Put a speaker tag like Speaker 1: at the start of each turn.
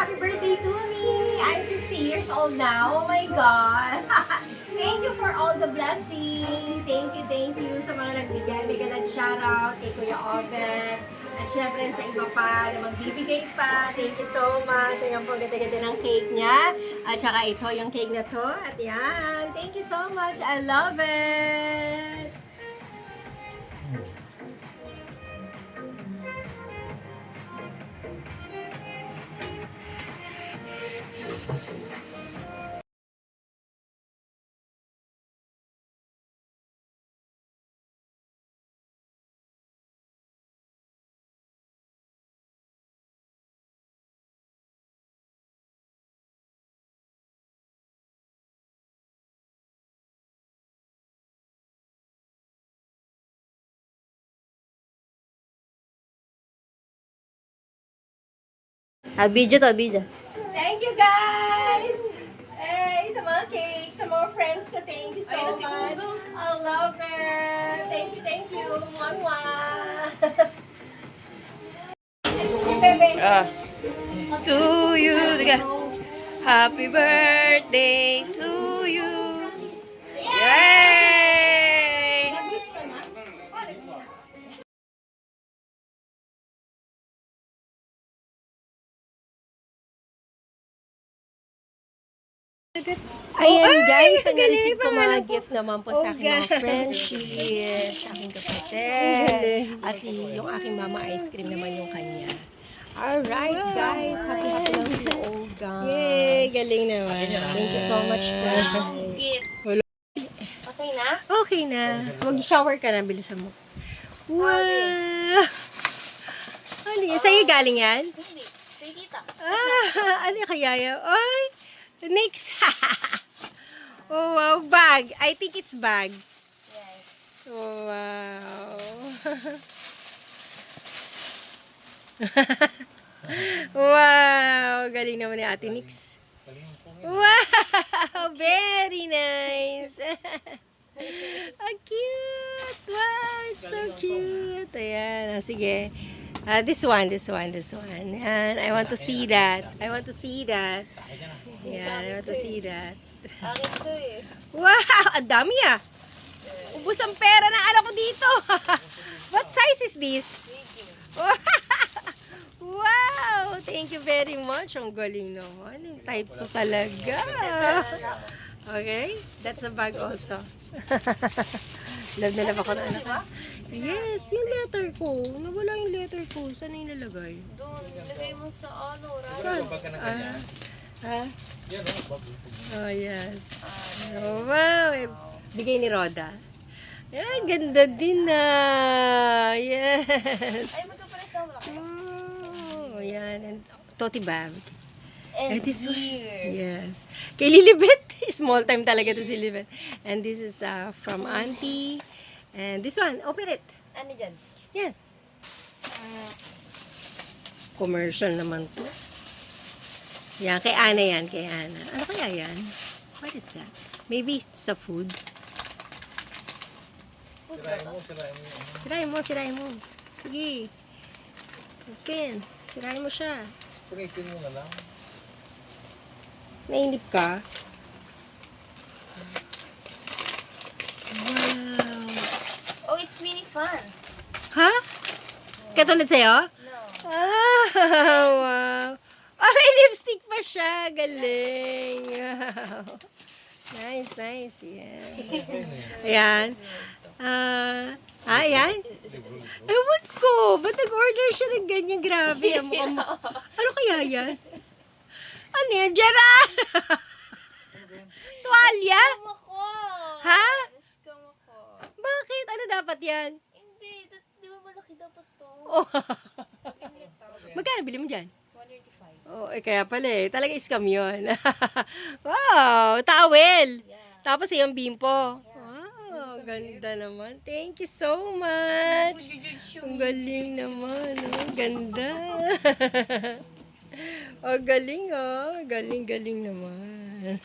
Speaker 1: happy birthday to me! I'm 50 years old now. Oh my God! Thank you for all the blessing. Thank you sa mga nagbigay. Bigyan at shoutout kay Kuya Obet. At syempre sa iba pa na magbibigay pa. Thank you so much. Ayan po, ganda-ganda ng cake niya. At saka ito yung cake na to. At yan. Thank you so much. I love it.
Speaker 2: Video to, video.
Speaker 1: Thank you guys! Hey, sa mga cake, sa mga friends ko, thank you so much. I love it. Thank you. Mwah, Sige, bebe.
Speaker 2: To you, diga. Happy birthday to you. Yay!
Speaker 1: Nag-wish ka na? Ayan guys, ang na-receive ko mga gift naman po sa aking mga friendships, sa aking kapatid, at yung aking mama ice cream naman yung kanya. Alright guys, happy lang si Olga.
Speaker 2: Yay! Galing naman.
Speaker 1: Thank you so much guys.
Speaker 2: Okay na?
Speaker 1: Okay na. Mag-shower ka na, bilisan mo. Wow! Ano yun? Sa'yo galing yan?
Speaker 2: Hindi. Kay kita.
Speaker 1: Ano kaya yan? Ay! Next! Oh wow, bag. I think it's bag.
Speaker 2: Yes.
Speaker 1: Oh wow. Wow! Galing naman ni Ate Nix. Wow! Very nice! Ang cute! Wow! It's so cute! Ayan. Sige. This one. And I want to see that. Yeah, I want to see that.
Speaker 2: Akin to eh.
Speaker 1: Wow! Ang dami ah! Ubus ang pera ng anak ko dito! What size is this? Wow! Thank you very much. Ang galing naman. Yung type ko talaga. Okay? That's a bag also. Love na love ako ng anak ko. Yes, yung letter ko. Nawala yung letter ko. Saan yung nalagay?
Speaker 2: Doon, lagay mo sa ano,
Speaker 1: Saan? Ha? Oh, yes. Oh, wow. Bigay ni Roda. Ay, ganda din na. Yes.
Speaker 2: Ay, magkapalit na wala.
Speaker 1: Oh, yan. And tote bag.
Speaker 2: And
Speaker 1: this one.
Speaker 2: here.
Speaker 1: Yes. Kay Lilibet. Small time talaga to si Lilibet. And this is from Auntie. And this one, open it.
Speaker 2: Ano dyan?
Speaker 1: Yan. Commercial naman to. Yan, kay Ana yan, kay Ana. Ano kaya yan? What is that? Maybe it's a food. Sirain mo. Sige. Open. Sirain mo siya.
Speaker 3: Punitin mo na lang.
Speaker 1: Nainip ka? Wow.
Speaker 2: Oh, it's mini fun.
Speaker 1: Ha? Katulad sa'yo?
Speaker 2: No.
Speaker 1: Wow. Oh, may lipstick pa siya. Galing. Wow. Nice. Yes. Ayan. Ayan. Ewan ko. Ba't nag-order siya ng ganyan? Grabe. Ano kaya yan? Ano yan? Gerard! Tuwalya?
Speaker 2: Scam ako.
Speaker 1: Ha?
Speaker 2: Scam ako.
Speaker 1: Bakit? Ano dapat yan?
Speaker 2: Hindi, di ba malaki dapat to?
Speaker 1: Oh. Magkano bili mo dyan?
Speaker 2: 135.
Speaker 1: Oh, kaya pala eh. Talaga scam yun. Wow, towel.
Speaker 2: Yeah.
Speaker 1: Tapos yung bimpo. Wow, ganda naman. Thank you so much. Ang galing naman. Oh. Ganda. Oh, galing oh. Galing naman.